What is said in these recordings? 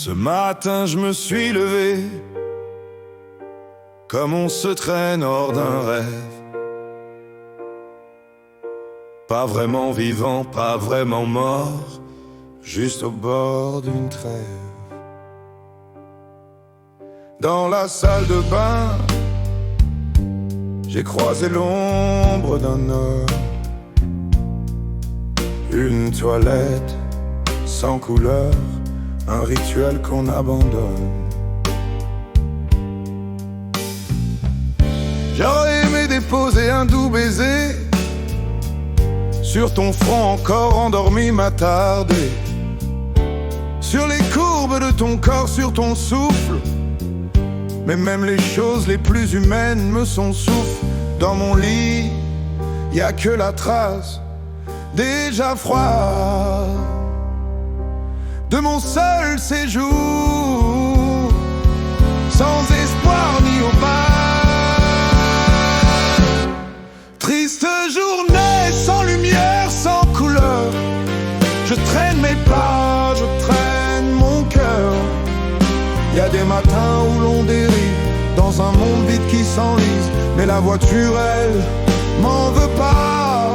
Ce matin je me suis levé comme on se traîne hors d'un rêve. Pas vraiment vivant, pas vraiment mort, juste au bord d'une trêve. Dans la salle de bain, j'ai croisé l'ombre d'un homme. Une toilette sans couleur, un rituel qu'on abandonne. J'aurais aimé déposer un doux baiser sur ton front encore endormi, m'attarder sur les courbes de ton corps, sur ton souffle. Mais même les choses les plus humaines me sont souffles. Dans mon lit, y a que la trace déjà froide de mon seul séjour, sans espoir ni aubade. Triste journée, sans lumière, sans couleur. Je traîne mes pas, je traîne mon cœur. Y a des matins où l'on dérive dans un monde vide qui s'enlise. Mais la voiture, elle, m'en veut pas.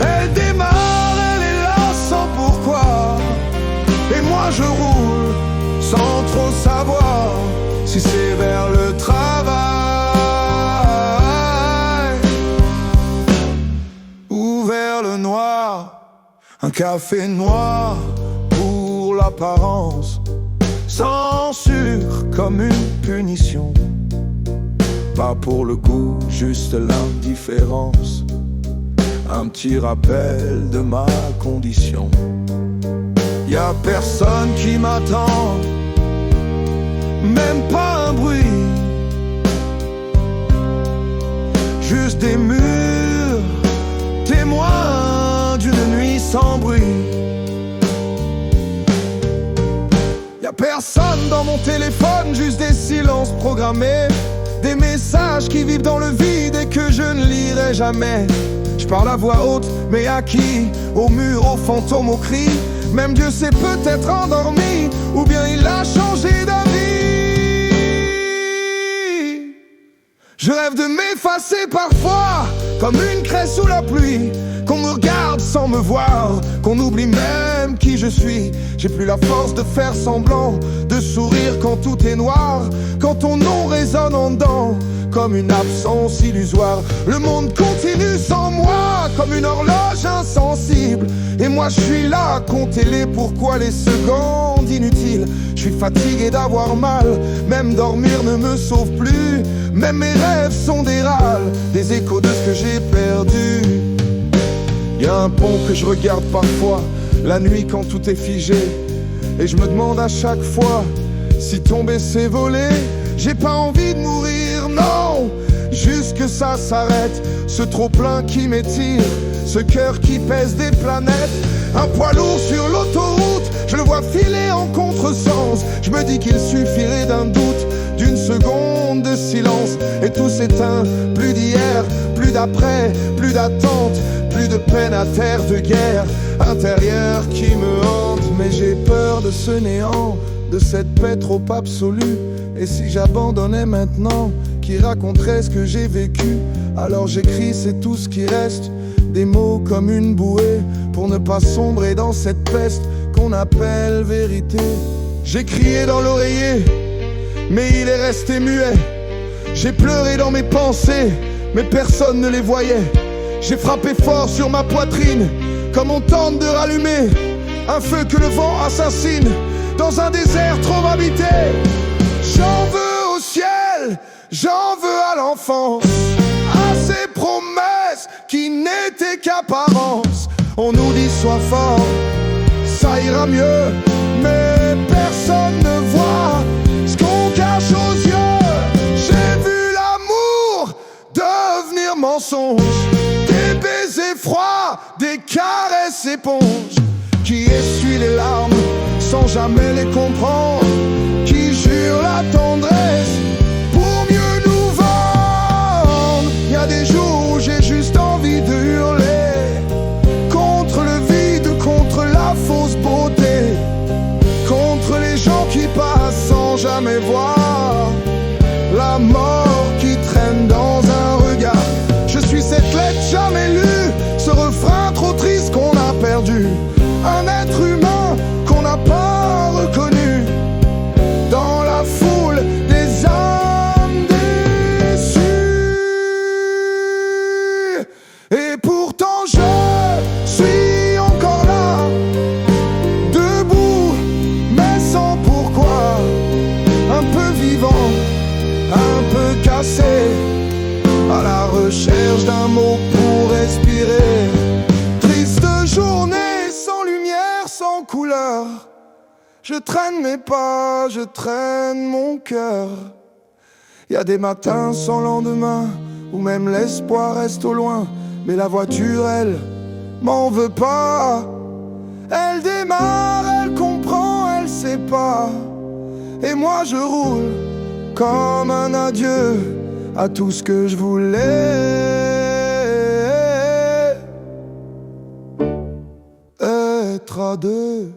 Elle démarre, elle est là sans pourquoi. Et moi je roule sans trop savoir si c'est vers le travail ou vers le noir. Un café noir pour l'apparence, sans sucre comme une punition. Pas pour le goût, juste l'indifférence. Un petit rappel de ma condition. Y a personne qui m'attend, même pas un bruit. Juste des murs, témoins d'une nuit sans bruit. Y a personne dans mon téléphone, juste des silences programmés. Des messages qui vivent dans le vide et que je ne lirai jamais. Je parle à voix haute, mais à qui? Aux murs, aux fantômes, aux cris. Même Dieu s'est peut-être endormi, ou bien il a changé d'avis. Je rêve de m'effacer parfois, comme une craie sous la pluie. Qu'on me regarde sans me voir, qu'on oublie même qui je suis. J'ai plus la force de faire semblant, de sourire quand tout est noir, quand ton nom résonne en dedans, comme une absence illusoire. Le monde continue sans moi, comme une horloge insensible. Et moi je suis là à compter les pourquoi, les secondes inutiles. Je suis fatigué d'avoir mal, même dormir ne me sauve plus. Même mes rêves sont des râles, des échos de ce que j'ai perdu. Y a un pont que je regarde parfois, la nuit quand tout est figé. Et je me demande à chaque fois, si tomber c'est voler. J'ai pas envie de mourir, non, juste que ça s'arrête. Ce trop plein qui m'étire, ce cœur qui pèse des planètes. Un poids lourd sur l'autoroute, je le vois filer en contresens. Je me dis qu'il suffirait d'un doute, d'une seconde de silence. Et tout s'éteint, plus d'hier, plus d'après, plus d'attente, plus de peine à terre, de guerre intérieure qui me hante. Mais j'ai peur de ce néant, de cette paix trop absolue. Et si j'abandonnais maintenant, qui raconterait ce que j'ai vécu? Alors j'écris, c'est tout ce qui reste, des mots comme une bouée, pour ne pas sombrer dans cette peste qu'on appelle vérité. J'ai crié dans l'oreiller, mais il est resté muet. J'ai pleuré dans mes pensées, mais personne ne les voyait. J'ai frappé fort sur ma poitrine, comme on tente de rallumer un feu que le vent assassine dans un désert trop habité. J'en veux au ciel, j'en veux à l'enfance, à ces promesses qui n'étaient qu'apparence. On nous dit sois fort, ça ira mieux, mais personne ne voit ce qu'on cache aux yeux. J'ai vu l'amour devenir mensonge, des baisers froids, des caresses éponges, qui essuient les larmes sans jamais les comprendre, qui jurent la tendresse pour mieux nous vendre. Y a des jours où j'ai juste envie de hurler contre le vide, contre la fausse beauté, contre les gens qui j'aimerais voir la mort qui traîne dans un regard. Je suis cette lettre jamais lue, ce refrain trop triste qu'on a perdu, un être humain qu'on n'a pas reconnu dans la foule des âmes déçues. Et pourtant je suis encore là, debout mais sans pourquoi, un peu vivant, un peu cassé, à la recherche d'un mot pour respirer. Triste journée sans lumière, sans couleur, je traîne mes pas, je traîne mon cœur. Y a des matins sans lendemain, où même l'espoir reste au loin. Mais la voiture, elle, m'en veut pas. Elle démarre, elle comprend, elle sait pas. Et moi je roule comme un adieu à tout ce que je voulais être à deux.